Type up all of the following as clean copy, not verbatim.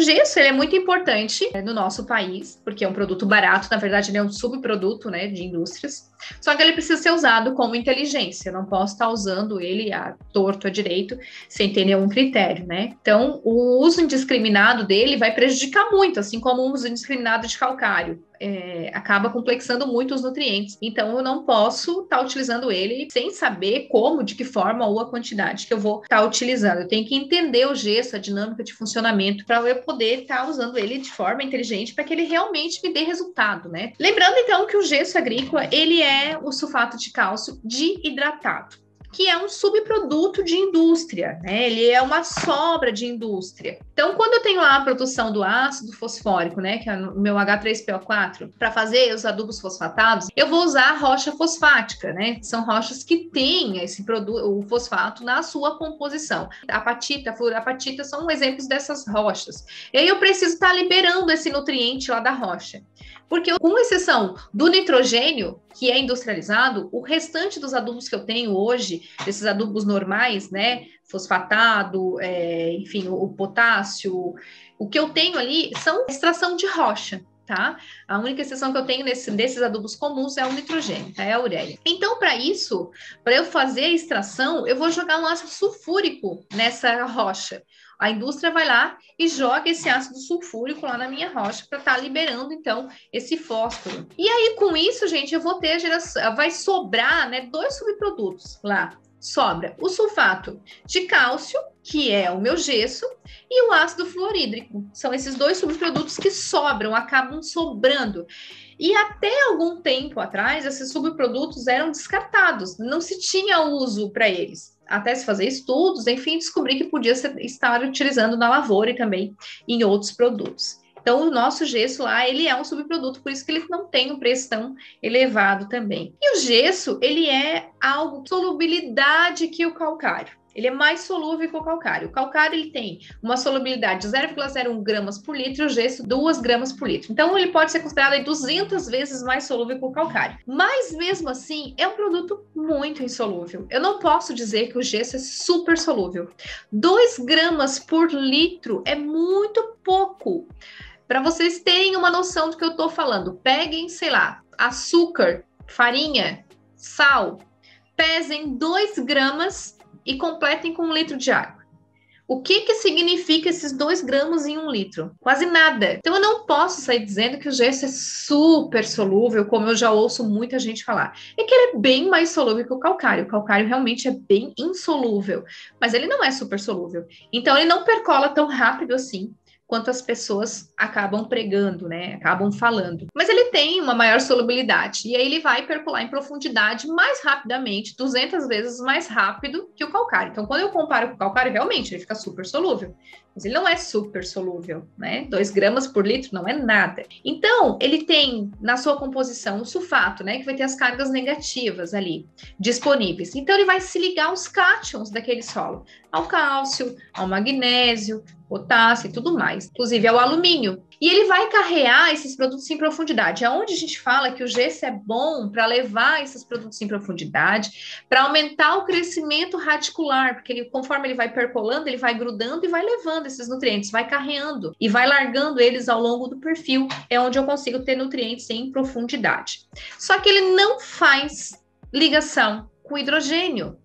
gesso, ele é muito importante no nosso país, porque é um produto barato, na verdade ele é um subproduto, né, de indústrias, só que ele precisa ser usado com inteligência, eu não posso estar usando ele à torto, à direito, sem ter nenhum critério, né? Então, o uso indiscriminado dele vai prejudicar muito, assim como o uso indiscriminado de calcário. Acaba complexando muito os nutrientes. Então, eu não posso estar utilizando ele sem saber como, de que forma ou a quantidade que eu vou estar utilizando. Eu tenho que entender o gesso, a dinâmica de funcionamento, para eu poder estar usando ele de forma inteligente para que ele realmente me dê resultado, né? Lembrando, então, que o gesso agrícola, ele é o sulfato de cálcio dihidratado, que é um subproduto de indústria, né? Ele é uma sobra de indústria. Então, quando eu tenho lá a produção do ácido fosfórico, né, que é o meu H3PO4, para fazer os adubos fosfatados, eu vou usar a rocha fosfática, né? São rochas que têm esse produto, o fosfato, na sua composição. A apatita, a fluorapatita são exemplos dessas rochas. E aí eu preciso estar liberando esse nutriente lá da rocha. Porque, com exceção do nitrogênio, que é industrializado, o restante dos adubos que eu tenho hoje, desses adubos normais, né, fosfatado, enfim, o potássio, o que eu tenho ali são extração de rocha, tá? A única exceção que eu tenho desses adubos comuns é o nitrogênio, tá? É a ureia. Então, para isso, para eu fazer a extração, eu vou jogar um ácido sulfúrico nessa rocha. A indústria vai lá e joga esse ácido sulfúrico lá na minha rocha para estar liberando, então, esse fósforo. E aí, com isso, gente, eu vou ter a geração, vai sobrar, né, 2 subprodutos lá. Sobra o sulfato de cálcio, que é o meu gesso, e o ácido fluorídrico. São esses 2 subprodutos que sobram, acabam sobrando. E até algum tempo atrás, esses subprodutos eram descartados, não se tinha uso para eles. Até se fazer estudos, enfim, descobri que podia estar utilizando na lavoura e também em outros produtos. Então, o nosso gesso lá, ele é um subproduto, por isso que ele não tem um preço tão elevado também. E o gesso, ele é algo de solubilidade que o calcário. Ele é mais solúvel que o calcário. O calcário, ele tem uma solubilidade de 0,01 gramas por litro e o gesso 2 gramas por litro. Então, ele pode ser considerado 200 vezes mais solúvel que o calcário. Mas, mesmo assim, é um produto muito insolúvel. Eu não posso dizer que o gesso é super solúvel. 2 gramas por litro é muito pouco. Para vocês terem uma noção do que eu estou falando, peguem, sei lá, açúcar, farinha, sal, pesem 2 gramas e completem com 1 litro de água. O que significa esses 2 gramas em 1 litro? Quase nada. Então, eu não posso sair dizendo que o gesso é super solúvel, como eu já ouço muita gente falar. É que ele é bem mais solúvel que o calcário. O calcário realmente é bem insolúvel, mas ele não é super solúvel. Então, ele não percola tão rápido assim quanto as pessoas acabam pregando, né? Acabam falando. Mas ele tem uma maior solubilidade e aí ele vai percolar em profundidade mais rapidamente, 200 vezes mais rápido que o calcário. Então, quando eu comparo com o calcário, realmente ele fica super solúvel. Mas ele não é super solúvel, né? 2 gramas por litro não é nada. Então, ele tem na sua composição o sulfato, né? Que vai ter as cargas negativas ali disponíveis. Então, ele vai se ligar aos cátions daquele solo, ao cálcio, ao magnésio, potássio e tudo mais, inclusive ao alumínio. E ele vai carrear esses produtos em profundidade. É onde a gente fala que o gesso é bom para levar esses produtos em profundidade, para aumentar o crescimento radicular, porque ele, conforme ele vai percolando, ele vai grudando e vai levando esses nutrientes, vai carreando e vai largando eles ao longo do perfil. É onde eu consigo ter nutrientes em profundidade. Só que ele não faz ligação com hidrogênio,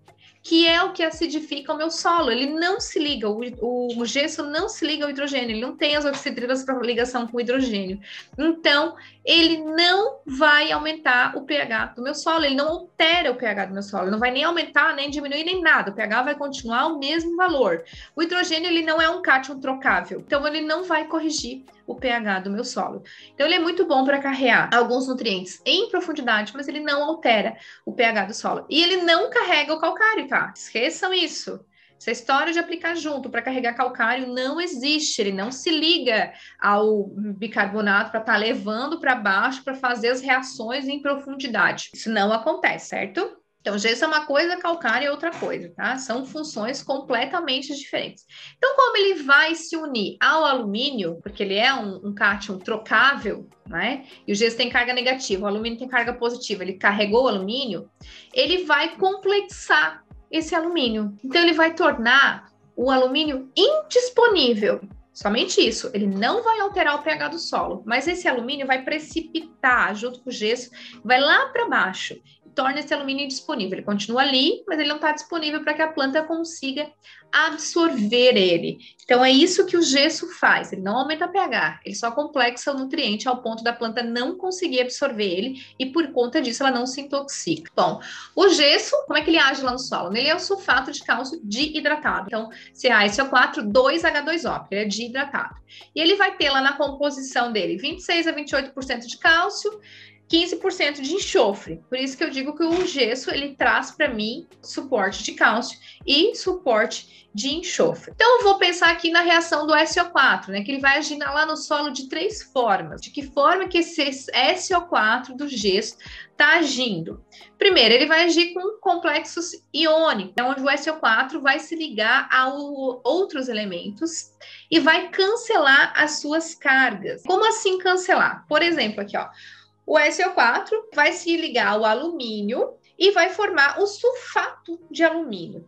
que é o que acidifica o meu solo. Ele não se liga, o gesso não se liga ao hidrogênio, ele não tem as oxidrilas para ligação com o hidrogênio. Então, ele não vai aumentar o pH do meu solo, ele não altera o pH do meu solo, ele não vai nem aumentar, nem diminuir, nem nada. O pH vai continuar o mesmo valor. O hidrogênio, ele não é um cátion trocável, então ele não vai corrigir o pH do meu solo. Então, ele é muito bom para carregar alguns nutrientes em profundidade, mas ele não altera o pH do solo. E ele não carrega o calcário, tá? Esqueçam isso. Essa história de aplicar junto para carregar calcário não existe, ele não se liga ao bicarbonato para estar levando para baixo para fazer as reações em profundidade. Isso não acontece, certo? Então, gesso é uma coisa, calcário é outra coisa, tá? São funções completamente diferentes. Então, como ele vai se unir ao alumínio, porque ele é um cátion trocável, né? E o gesso tem carga negativa, o alumínio tem carga positiva, ele carregou o alumínio, ele vai complexar esse alumínio. Então, ele vai tornar o alumínio indisponível. Somente isso. Ele não vai alterar o pH do solo, mas esse alumínio vai precipitar junto com o gesso, vai lá para baixo, e torna esse alumínio indisponível. Ele continua ali, mas ele não está disponível para que a planta consiga absorver ele. Então, é isso que o gesso faz. Ele não aumenta o pH, ele só complexa o nutriente ao ponto da planta não conseguir absorver ele e, por conta disso, ela não se intoxica. Bom, o gesso, como é que ele age lá no solo? Ele é o sulfato de cálcio dihidratado. Então, CaSO4, 2H2O, porque ele é dihidratado. E ele vai ter lá na composição dele 26 a 28% de cálcio, 15% de enxofre. Por isso que eu digo que o gesso, ele traz para mim suporte de cálcio e suporte de enxofre. Então, eu vou pensar aqui na reação do SO4, né? Que ele vai agir lá no solo de 3 formas. De que forma que esse SO4 do gesso está agindo? Primeiro, ele vai agir com complexos iônicos, onde o SO4 vai se ligar a outros elementos e vai cancelar as suas cargas. Como assim cancelar? Por exemplo, aqui, ó. O SO4 vai se ligar ao alumínio e vai formar o sulfato de alumínio.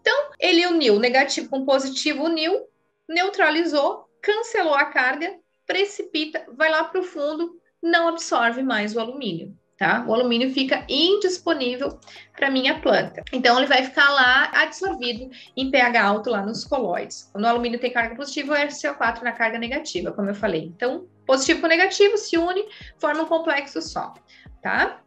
Então, ele uniu negativo com positivo, uniu, neutralizou, cancelou a carga, precipita, vai lá para o fundo, não absorve mais o alumínio, tá? O alumínio fica indisponível para minha planta. Então, ele vai ficar lá absorvido em pH alto lá nos coloides. No alumínio tem carga positiva, o SO4 na carga negativa, como eu falei. Então, positivo com negativo se une, forma um complexo só, tá?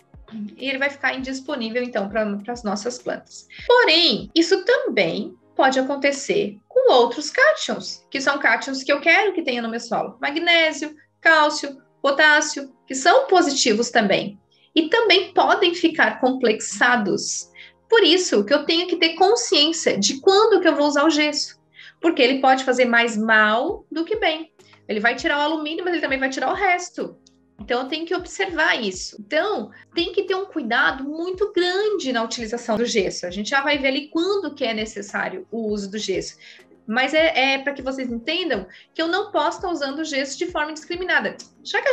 E ele vai ficar indisponível, então, para as nossas plantas. Porém, isso também pode acontecer com outros cátions, que são cátions que eu quero que tenha no meu solo. Magnésio, cálcio, potássio, que são positivos também. E também podem ficar complexados. Por isso que eu tenho que ter consciência de quando que eu vou usar o gesso. Porque ele pode fazer mais mal do que bem. Ele vai tirar o alumínio, mas ele também vai tirar o resto. Então, eu tenho que observar isso. Então, tem que ter um cuidado muito grande na utilização do gesso. A gente já vai ver ali quando que é necessário o uso do gesso. Mas é para que vocês entendam que eu não posso estar usando o gesso de forma indiscriminada. Joga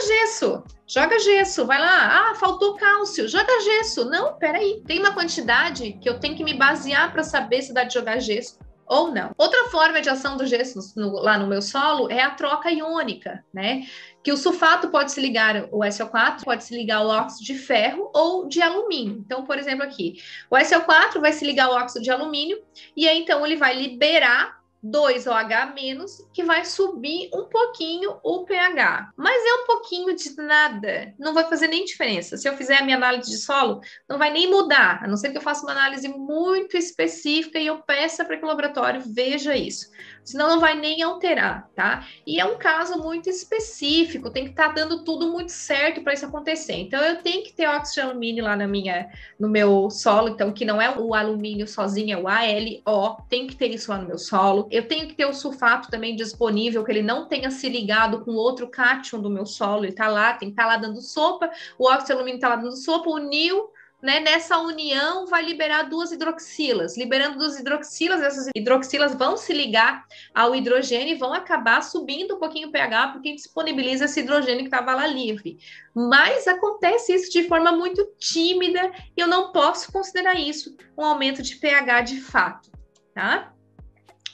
gesso, vai lá. Ah, faltou cálcio, joga gesso. Não, peraí. Tem uma quantidade que eu tenho que me basear para saber se dá de jogar gesso ou não. Outra forma de ação do gesso lá no meu solo é a troca iônica, né? Que o sulfato pode se ligar, o SO4 pode se ligar ao óxido de ferro ou de alumínio. Então, por exemplo, aqui, o SO4 vai se ligar ao óxido de alumínio e aí, então, ele vai liberar 2OH-, que vai subir um pouquinho o pH. Mas é um pouquinho de nada, não vai fazer nem diferença. Se eu fizer a minha análise de solo, não vai nem mudar, a não ser que eu faça uma análise muito específica e eu peça para que o laboratório veja isso. Senão não vai nem alterar, tá? E é um caso muito específico, tem que estar dando tudo muito certo para isso acontecer. Então, eu tenho que ter óxido de alumínio lá no meu solo, então, que não é o alumínio sozinho, é o ALO, tem que ter isso lá no meu solo. Eu tenho que ter o sulfato também disponível, que ele não tenha se ligado com outro cátion do meu solo, ele tá lá, tem que estar lá dando sopa, o óxido de alumínio tá lá dando sopa, uniu, né, nessa união vai liberar 2 hidroxilas. Liberando 2 hidroxilas, essas hidroxilas vão se ligar ao hidrogênio e vão acabar subindo um pouquinho o pH, porque disponibiliza esse hidrogênio que estava lá livre. Mas acontece isso de forma muito tímida e eu não posso considerar isso um aumento de pH de fato, tá?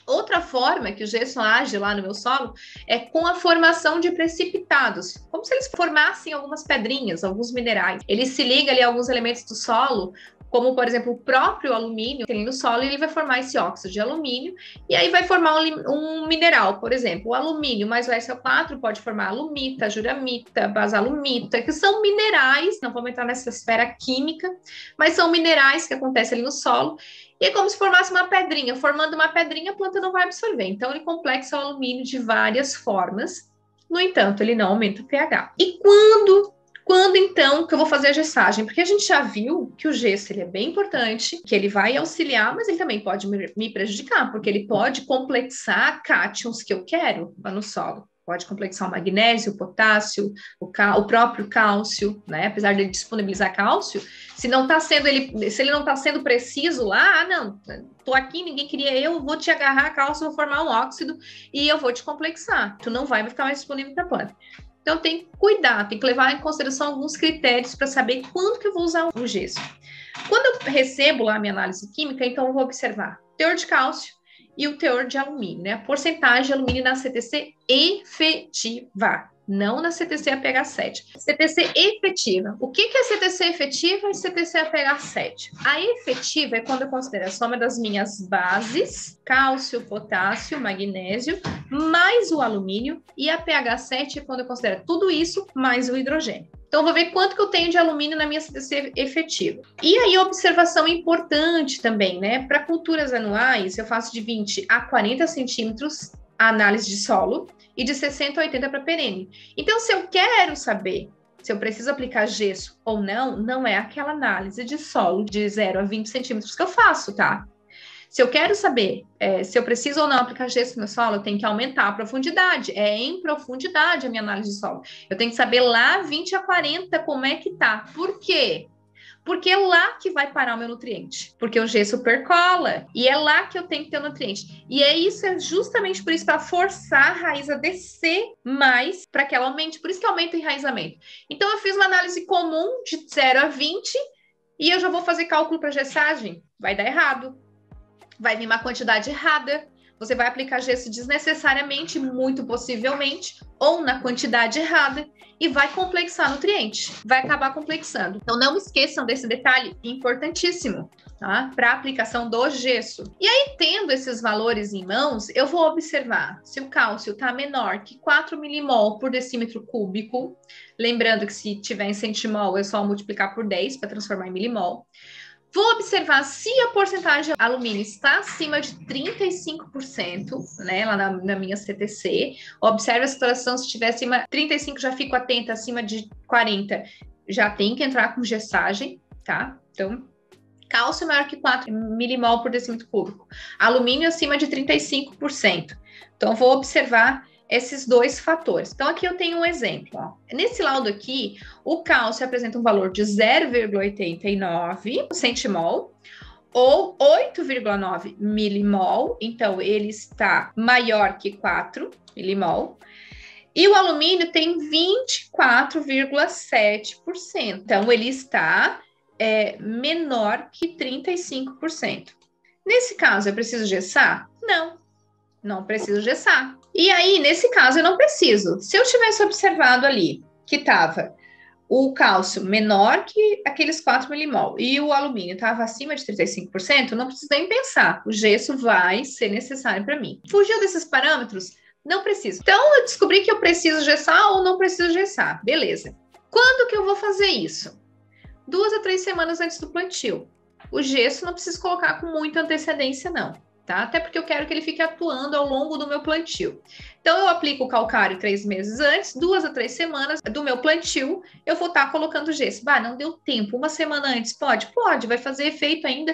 Outra forma que o gesso age lá no meu solo é com a formação de precipitados, como se eles formassem algumas pedrinhas, alguns minerais. Ele se liga ali a alguns elementos do solo, como, por exemplo, o próprio alumínio, que tem no solo, e ele vai formar esse óxido de alumínio, e aí vai formar um mineral, por exemplo, o alumínio mais o SO4 pode formar alumita, juramita, basalumita, que são minerais, não vamos entrar nessa esfera química, mas são minerais que acontecem ali no solo, e é como se formasse uma pedrinha. Formando uma pedrinha, a planta não vai absorver. Então, ele complexa o alumínio de várias formas. No entanto, ele não aumenta o pH. E quando então que eu vou fazer a gessagem? Porque a gente já viu que o gesso ele é bem importante, que ele vai auxiliar, mas ele também pode me prejudicar, porque ele pode complexar cátions que eu quero lá no solo. Pode complexar o magnésio, o potássio, o próprio cálcio, né? Apesar de ele disponibilizar cálcio, se ele não está sendo preciso lá, não, tô aqui, ninguém queria eu, vou te agarrar cálcio, vou formar um óxido e eu vou te complexar. Tu não vai ficar mais disponível para a planta. Então, tem que cuidar, tem que levar em consideração alguns critérios para saber quando que eu vou usar o gesso. Quando eu recebo lá a minha análise química, então eu vou observar teor de cálcio e o teor de alumínio, né? A porcentagem de alumínio na CTC efetiva, não na CTC APH7. CTC efetiva. O que é CTC efetiva e CTC APH7? A efetiva é quando eu considero a soma das minhas bases, cálcio, potássio, magnésio, mais o alumínio, e a pH7 é quando eu considero tudo isso mais o hidrogênio. Então, eu vou ver quanto que eu tenho de alumínio na minha CTC efetiva. E aí, observação importante também, né? Para culturas anuais, eu faço de 20 a 40 centímetros a análise de solo e de 60 a 80 para perene. Então, se eu quero saber se eu preciso aplicar gesso ou não, não é aquela análise de solo de 0 a 20 centímetros que eu faço, tá? Se eu quero saber se eu preciso ou não aplicar gesso no meu solo, eu tenho que aumentar a profundidade. É em profundidade a minha análise de solo. Eu tenho que saber lá 20 a 40 como é que tá. Por quê? Porque é lá que vai parar o meu nutriente. Porque o gesso percola. E é lá que eu tenho que ter o nutriente. E é justamente por isso, para forçar a raiz a descer mais, para que ela aumente. Por isso que aumenta o enraizamento. Então, eu fiz uma análise comum de 0 a 20 e eu já vou fazer cálculo para gessagem. Vai dar errado. Vai vir uma quantidade errada, você vai aplicar gesso desnecessariamente, muito possivelmente, ou na quantidade errada, e vai complexar nutriente, vai acabar complexando. Então, não esqueçam desse detalhe importantíssimo, tá? Para a aplicação do gesso. E aí, tendo esses valores em mãos, eu vou observar se o cálcio está menor que 4 milimol por decímetro cúbico, lembrando que se tiver em centimol, é só multiplicar por 10 para transformar em milimol. Vou observar se a porcentagem de alumínio está acima de 35%, né, lá na minha CTC. Observe a situação, se estiver acima de 35, já fico atenta, acima de 40, já tem que entrar com gessagem, tá? Então, cálcio maior que 4 milimol por decímetro cúbico. Alumínio acima de 35%. Então, vou observar esses dois fatores. Então, aqui eu tenho um exemplo. Ó. Nesse laudo aqui, o cálcio apresenta um valor de 0,89 centimol ou 8,9 milimol. Então, ele está maior que 4 milimol. E o alumínio tem 24,7%. Então, ele está menor que 35%. Nesse caso, eu preciso gessar? Não preciso gessar. E aí, nesse caso, eu não preciso. Se eu tivesse observado ali que estava o cálcio menor que aqueles 4 milimol e o alumínio estava acima de 35%, eu não preciso nem pensar. O gesso vai ser necessário para mim. Fugiu desses parâmetros? Não preciso. Então, eu descobri que eu preciso gessar ou não preciso gessar. Beleza. Quando que eu vou fazer isso? 2 a 3 semanas antes do plantio. O gesso não preciso colocar com muita antecedência, não. Tá? Até porque eu quero que ele fique atuando ao longo do meu plantio. Então, eu aplico o calcário 3 meses antes, 2 a 3 semanas do meu plantio, eu vou estar colocando gesso. Não deu tempo, 1 semana antes, pode? Pode, vai fazer efeito ainda,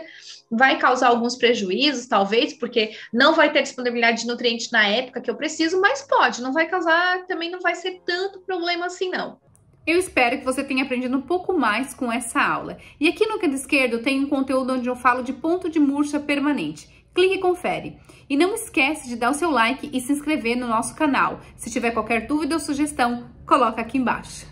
vai causar alguns prejuízos, talvez, porque não vai ter disponibilidade de nutrientes na época que eu preciso, mas pode, não vai causar, também não vai ser tanto problema assim, não. Eu espero que você tenha aprendido um pouco mais com essa aula. E aqui no canto esquerdo tem um conteúdo onde eu falo de ponto de murcha permanente. Clique e confere. E não esquece de dar o seu like e se inscrever no nosso canal. Se tiver qualquer dúvida ou sugestão, coloca aqui embaixo.